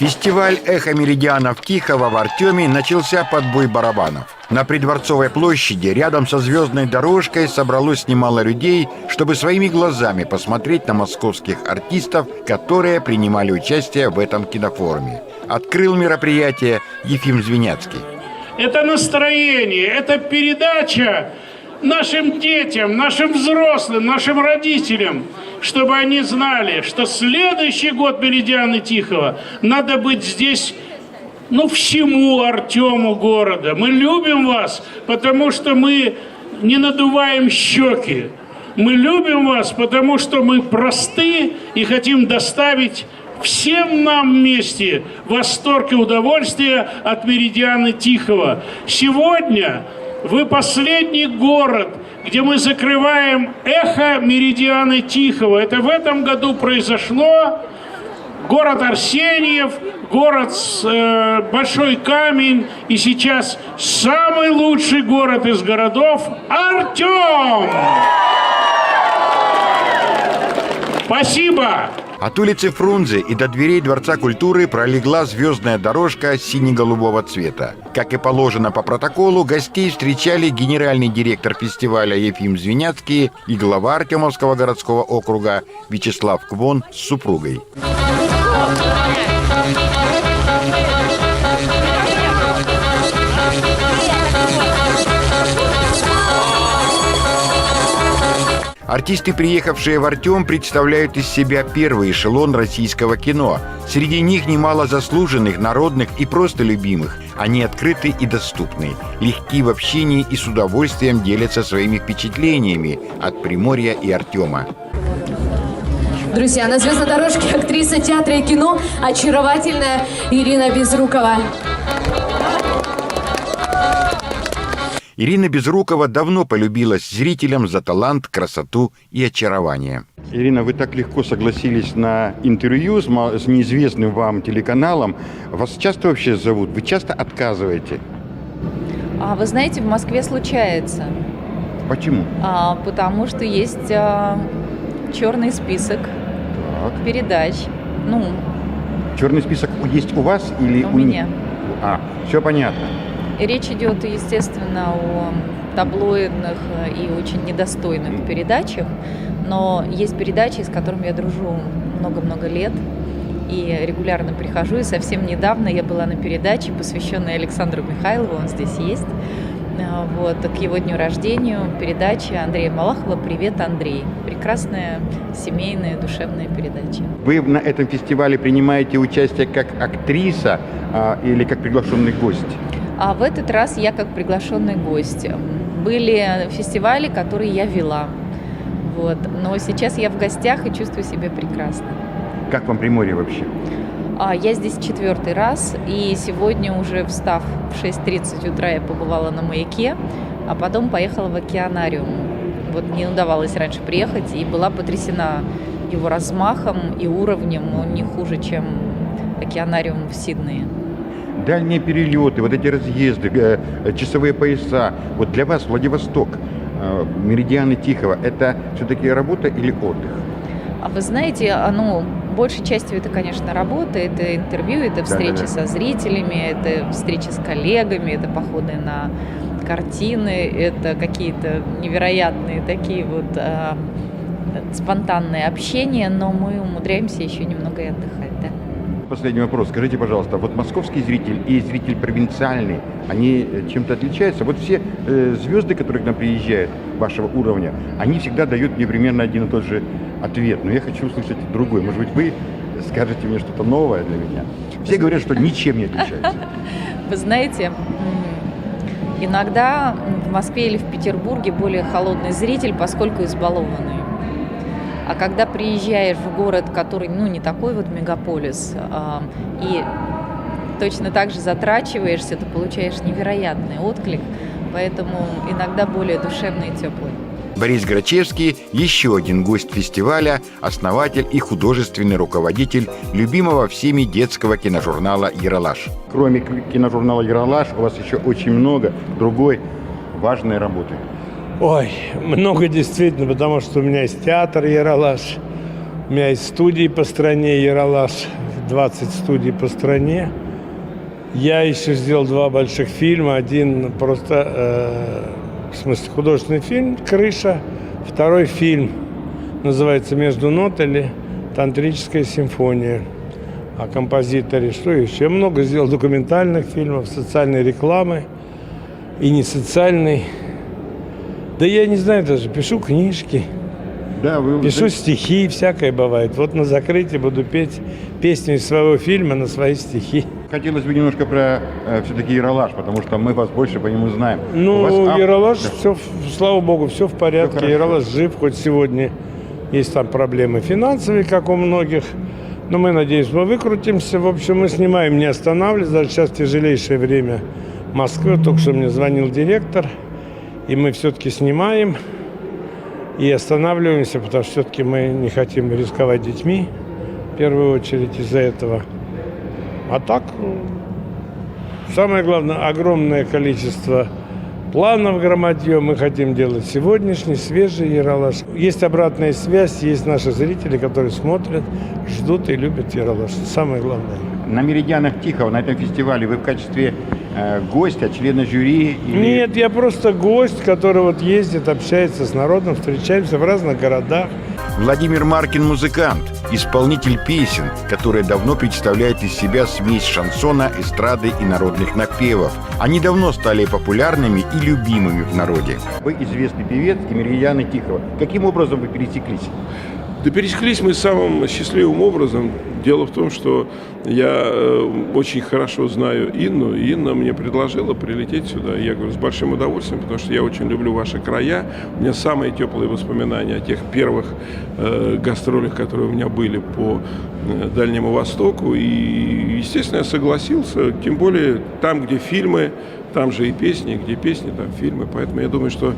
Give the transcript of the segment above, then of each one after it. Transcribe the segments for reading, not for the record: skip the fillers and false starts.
Фестиваль «Эхо Меридианов Тихого» в Артеме начался под бой барабанов. На Придворцовой площади рядом со звездной дорожкой собралось немало людей, чтобы своими глазами посмотреть на московских артистов, которые принимали участие в этом кинофоруме. Открыл мероприятие Ефим Звеняцкий. Это настроение, это передача нашим детям, нашим взрослым, нашим родителям, чтобы они знали, что следующий год «Меридианы Тихого» надо быть здесь, всему Артему города. Мы любим вас, потому что мы не надуваем щеки. Мы любим вас, потому что мы просты и хотим доставить всем нам вместе восторг и удовольствие от «Меридианы Тихого». Сегодня вы последний город, где мы закрываем «Эхо Меридианы Тихого». Это в этом году произошло. Город Арсеньев, город Большой Камень и сейчас самый лучший город из городов – Артем! Спасибо! От улицы Фрунзе и до дверей Дворца культуры пролегла звездная дорожка сине-голубого цвета. Как и положено по протоколу, гостей встречали генеральный директор фестиваля Ефим Звеняцкий и глава Артемовского городского округа Вячеслав Квон с супругой. Артисты, приехавшие в Артем, представляют из себя первый эшелон российского кино. Среди них немало заслуженных, народных и просто любимых. Они открыты и доступны, легки в общении и с удовольствием делятся своими впечатлениями от Приморья и Артема. Друзья, на звездной дорожке актриса театра и кино, очаровательная Ирина Безрукова. Ирина Безрукова давно полюбилась зрителям за талант, красоту и очарование. Ирина, вы так легко согласились на интервью с неизвестным вам телеканалом. Вас часто вообще зовут? Вы часто отказываете? Вы знаете, в Москве случается. Почему? Потому что есть черный список передач. Черный список есть у вас или у меня? Все понятно. И речь идет, естественно, о таблоидных и очень недостойных передачах, но есть передачи, с которыми я дружу много-много лет и регулярно прихожу. И совсем недавно я была на передаче, посвященной Александру Михайлову, он здесь есть, к его дню рождения, передача Андрея Малахова «Привет, Андрей». Прекрасная семейная душевная передача. Вы на этом фестивале принимаете участие как актриса или как приглашенный гость? А в этот раз я как приглашенный гость. Были фестивали, которые я вела. Но сейчас я в гостях и чувствую себя прекрасно. Как вам Приморье вообще? Я здесь 4-й раз, и сегодня уже встав в 6:30 утра я побывала на Маяке, а потом поехала в океанариум. Не удавалось раньше приехать, и была потрясена его размахом и уровнем, он не хуже, чем океанариум в Сиднее. Дальние перелеты, эти разъезды, часовые пояса. Для вас Владивосток, Меридианы Тихого – это все-таки работа или отдых? Вы знаете, большей частью это, конечно, работа, это интервью, это встречи со зрителями, это встречи с коллегами, это походы на картины, это какие-то невероятные такие спонтанные общения, но мы умудряемся еще немного и отдыхать, да. Последний вопрос. Скажите, пожалуйста, московский зритель и зритель провинциальный, они чем-то отличаются? Все звезды, которые к нам приезжают, вашего уровня, они всегда дают мне примерно один и тот же ответ. Но я хочу услышать другой. Может быть, вы скажете мне что-то новое для меня? Все говорят, что ничем не отличаются. Вы знаете, иногда в Москве или в Петербурге более холодный зритель, поскольку избалованный. А когда приезжаешь в город, который, не такой мегаполис, и точно так же затрачиваешься, ты получаешь невероятный отклик, поэтому иногда более душевный и теплый. Борис Грачевский – еще один гость фестиваля, основатель и художественный руководитель любимого всеми детского киножурнала «Ералаш». Кроме киножурнала «Ералаш» у вас еще очень много другой важной работы. Ой, много действительно, потому что у меня есть театр «Ералаш», у меня есть студии по стране «Ералаш», 20 студий по стране. Я еще сделал 2 больших фильма. Один просто, в смысле, художественный фильм «Крыша». Второй фильм называется «Между нотами. Тантрическая симфония». О композиторе. Что еще? Я много сделал документальных фильмов, социальной рекламы и не социальной. Да я не знаю даже, пишу книжки. Да, вы... Пишу стихи, всякое бывает. Вот на закрытии буду петь песню из своего фильма на свои стихи. Хотелось бы немножко про все-таки Ералаш, потому что мы вас больше по нему знаем. Ну, Ералаш, все, слава богу, все в порядке. Все Ералаш жив, хоть сегодня есть там проблемы финансовые, как у многих. Но мы, надеюсь, мы выкрутимся. В общем, мы снимаем, не останавливаясь. Даже сейчас тяжелейшее время Москвы. Только что мне звонил директор. И мы все-таки снимаем. И останавливаемся, потому что все-таки мы не хотим рисковать детьми. В первую очередь из-за этого. А так, самое главное, огромное количество планов громадье. Мы хотим делать сегодняшний, свежий Ералаш. Есть обратная связь, есть наши зрители, которые смотрят, ждут и любят Ералаш. Самое главное. На «Меридианах Тихого», на этом фестивале, вы в качестве гостя, члена жюри? Или... Нет, я просто гость, который вот ездит, общается с народом, встречаемся в разных городах. Владимир Маркин – музыкант, исполнитель песен, который давно представляет из себя смесь шансона, эстрады и народных напевов. Они давно стали популярными и любимыми в народе. Вы известный певец и «Меридианы Тихого». Каким образом вы пересеклись? Да пересеклись мы самым счастливым образом. Дело в том, что я очень хорошо знаю Инну. И Инна мне предложила прилететь сюда. Я говорю, с большим удовольствием, потому что я очень люблю ваши края. У меня самые теплые воспоминания о тех первых гастролях, которые у меня были по Дальнему Востоку. И, естественно, я согласился. Тем более там, где фильмы, там же и песни, где песни, там фильмы. Поэтому я думаю, что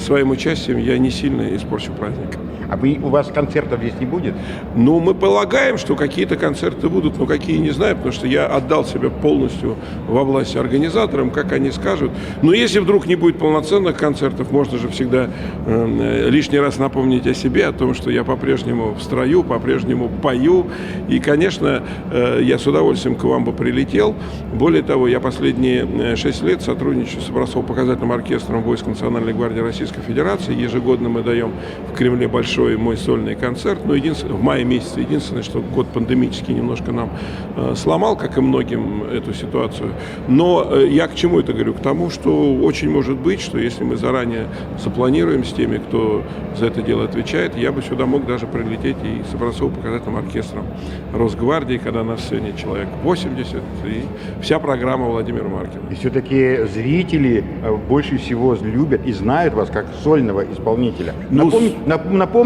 своим участием я не сильно испорчу праздник. А у вас концертов здесь не будет? Ну, мы полагаем, что какие-то концерты будут, но какие не знаю, потому что я отдал себя полностью во власть организаторам, как они скажут. Но если вдруг не будет полноценных концертов, можно же всегда лишний раз напомнить о себе, о том, что я по-прежнему в строю, по-прежнему пою. И, конечно, я с удовольствием к вам бы прилетел. Более того, я последние 6 лет сотрудничаю с образцово-показательным оркестром войск Национальной гвардии Российской Федерации. Ежегодно мы даем в Кремле большой мой сольный концерт. Но в мае месяце единственное, что год пандемический немножко нам сломал, как и многим, эту ситуацию. Но я к чему это говорю? К тому, что очень может быть, что если мы заранее запланируем с теми, кто за это дело отвечает, я бы сюда мог даже прилететь и с образцово-показательным оркестром Росгвардии, когда нас сегодня человек 80, и вся программа Владимира Маркина. И все-таки зрители больше всего любят и знают вас как сольного исполнителя. Ну,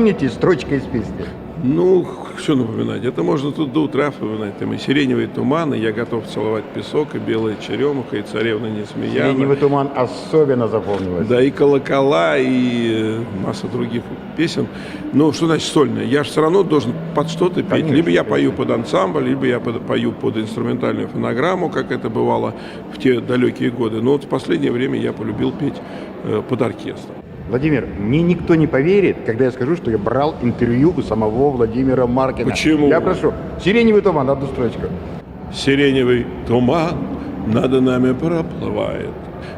Напомните строчка из песни. Ну, что напоминать? Это можно тут до утра вспоминать. Там и сиреневые туманы, я готов целовать песок, и белая черемуха, и царевна Несмеяна. «Сиреневый туман» особенно запомнилось. Да, и колокола, и масса других песен. Ну, что значит сольная? Я же все равно должен под что-то петь. Конечно, либо я пою под ансамбль, либо я пою под инструментальную фонограмму, как это бывало в те далекие годы. Но вот в последнее время я полюбил петь под оркестр. Владимир, мне никто не поверит, когда я скажу, что я брал интервью у самого Владимира Маркина. Почему? Я прошу. «Сиреневый туман», одну строчку. Сиреневый туман над нами проплывает,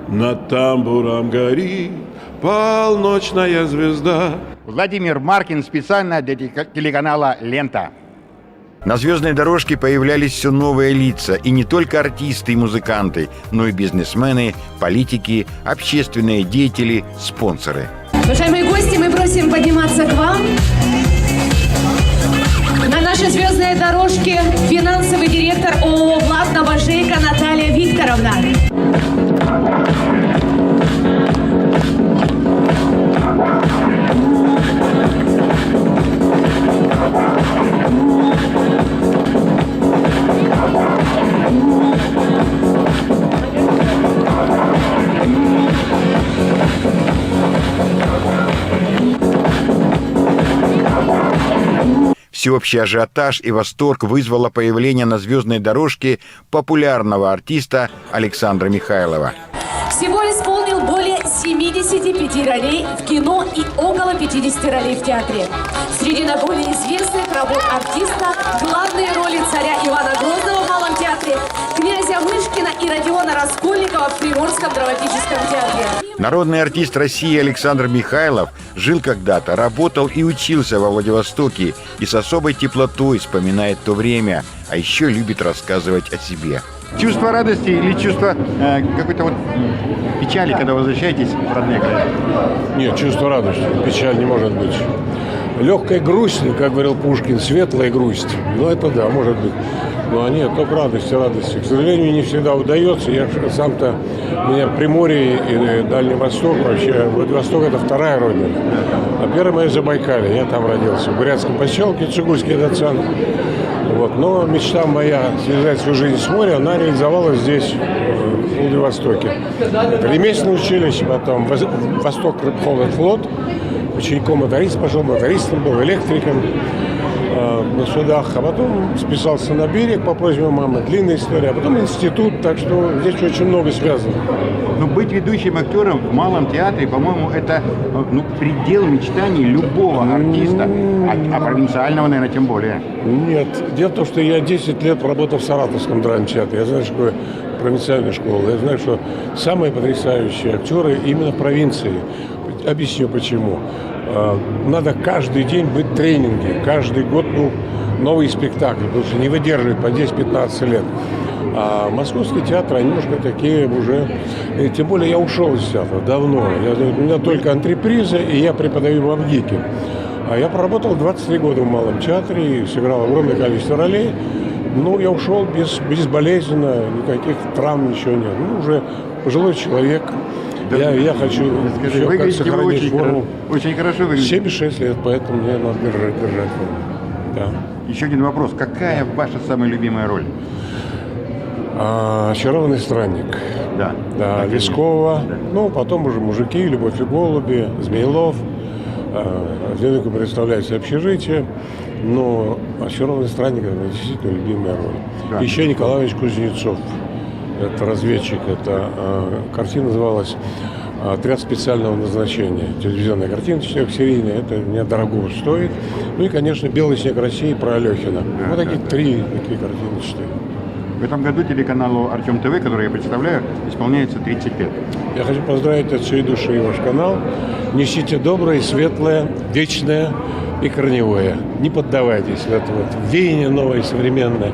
над тамбуром горит полночная звезда. Владимир Маркин специально для телеканала «Лента». На звездной дорожке появлялись все новые лица, и не только артисты и музыканты, но и бизнесмены, политики, общественные деятели, спонсоры. Уважаемые гости, мы просим подниматься к вам. На нашей звездной дорожке финансовый директор ООО «Влад Новожейко» Наталья Викторовна. Всеобщий ажиотаж и восторг вызвало появление на звездной дорожке популярного артиста Александра Михайлова. Всего исполнил более 70 55 ролей в кино и около 50 ролей в театре. Среди наиболее известных работ артиста главные роли царя Ивана Грозного в Малом театре, князя Мышкина и Родиона Раскольникова в Приморском драматическом театре. Народный артист России Александр Михайлов жил когда-то, работал и учился во Владивостоке и с особой теплотой вспоминает то время, а еще любит рассказывать о себе. Чувство радости или чувство какой-то вот печали, когда возвращаетесь в родные края? Нет, чувство радости. Печаль не может быть. Легкая грусть, как говорил Пушкин, светлая грусть. Ну, это да, может быть. Но нет, только радости, радости. К сожалению, не всегда удается. Я сам-то, у меня Приморье и Дальний Восток, вообще, Владивосток – это вторая родина. А первая моя Забайкалье, я там родился, в Бурятском поселке, Цугульский доцент. Вот. Но мечта моя связать свою жизнь с морем, она реализовалась здесь, в Владивостоке. Это ремесленное училище, потом Восток рыбхолод флот. Учеником моторист пошел, мотористом был, электриком на судах. А потом списался на берег по просьбе мамы. Длинная история. А потом институт, так что здесь очень много связано. Но быть ведущим актером в Малом театре, по-моему, это предел мечтаний любого артиста, а провинциального, наверное, тем более. Нет. Дело в том, что я 10 лет работал в Саратовском драмтеатре. Я знаю, что такое провинциальная школа. Я знаю, что самые потрясающие актеры именно в провинции. Объясню почему. Надо каждый день быть в тренинге, каждый год новый спектакль, потому что не выдерживает по 10-15 лет. А московский театр, они немножко такие уже... И тем более я ушел из театра давно. У меня только антреприза, и я преподаю в Авгике. А я проработал 23 года в Малом театре, и сыграл огромное количество ролей. Ну, я ушел безболезненно, никаких травм, ничего нет. Ну, уже пожилой человек. Я хочу еще сохранить форму. Очень хорошо выглядите. 76 лет, поэтому мне надо держать форму. Да. Еще один вопрос. Какая ваша самая любимая роль? «Очарованный странник». Да. Да, Лескова. Да. Ну, потом уже «Мужики», «Любовь и голуби», «Змеелов». Одиноко представляется «Общежитие». Но «Очарованный странник» – это действительно любимая роль. Да. Еще Николай Иванович Кузнецов. Это разведчик, это картина называлась «Отряд специального назначения». Телевизионная картина, 4-серийная, это мне дорого стоит. Ну и, конечно, «Белый снег России» про Алехина. Вот такие три такие картины 4. В этом году телеканалу Артем ТВ, который я представляю, исполняется 30 лет. Я хочу поздравить от всей души ваш канал. Несите доброе, светлое, вечное и корневое. Не поддавайтесь в это вот веяние новое, современное.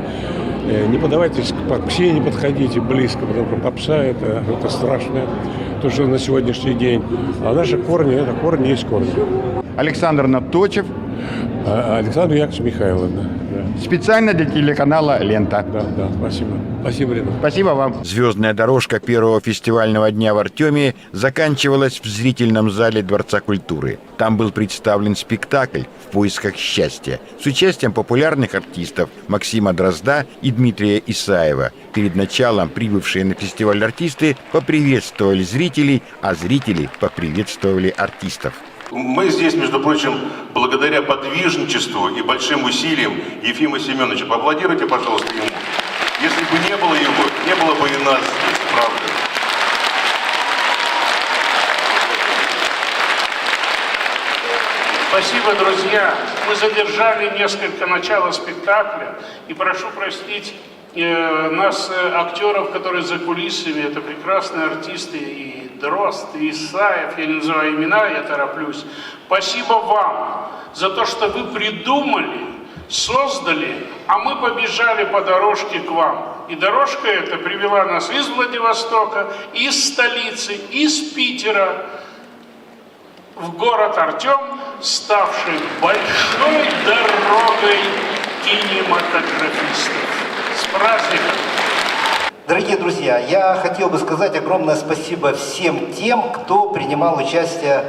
Не поддавайтесь к псе, не подходите близко, потому что попса это страшное, то, что на сегодняшний день. А наши корни, это корни есть корни. Александр Наточев. Александр Яковлевич Михайлов. Да. Специально для телеканала «Лента». Да, спасибо. Спасибо, Ренат. Спасибо вам. Звездная дорожка первого фестивального дня в Артеме заканчивалась в зрительном зале Дворца культуры. Там был представлен спектакль «В поисках счастья» с участием популярных артистов Максима Дрозда и Дмитрия Исаева. Перед началом прибывшие на фестиваль артисты поприветствовали зрителей, а зрители поприветствовали артистов. Мы здесь, между прочим, благодаря подвижничеству и большим усилиям Ефима Семеновича. Поаплодируйте, пожалуйста, ему. Если бы не было его, не было бы и нас здесь, правда. Спасибо, друзья. Мы задержали несколько начала спектакля. И прошу простить нас, актеров, которые за кулисами. Это прекрасные артисты и Дрозд, и Исаев, я не называю имена, я тороплюсь. Спасибо вам за то, что вы придумали, создали, а мы побежали по дорожке к вам. И дорожка эта привела нас из Владивостока, из столицы, из Питера в город Артем, ставший большой дорогой кинематографистов. С праздником! Дорогие друзья, я хотел бы сказать огромное спасибо всем тем, кто принимал участие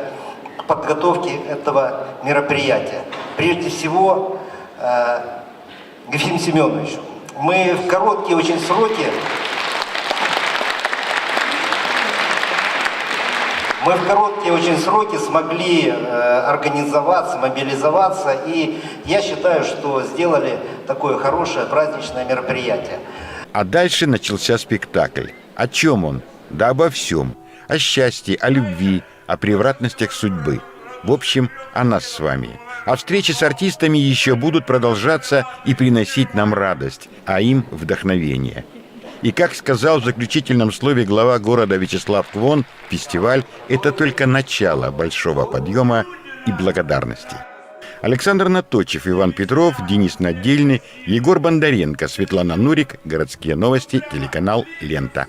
в подготовке этого мероприятия. Прежде всего, Ефиму Семеновичу. Мы в короткие очень сроки смогли организоваться, мобилизоваться, и я считаю, что сделали такое хорошее праздничное мероприятие. А дальше начался спектакль. О чем он? Да обо всем. О счастье, о любви, о превратностях судьбы. В общем, о нас с вами. А встречи с артистами еще будут продолжаться и приносить нам радость, а им вдохновение. И как сказал в заключительном слове глава города Вячеслав Квон, фестиваль – это только начало большого подъема и благодарности. Александр Наточев, Иван Петров, Денис Надельный, Егор Бондаренко, Светлана Нурик. Городские новости, телеканал «Лента».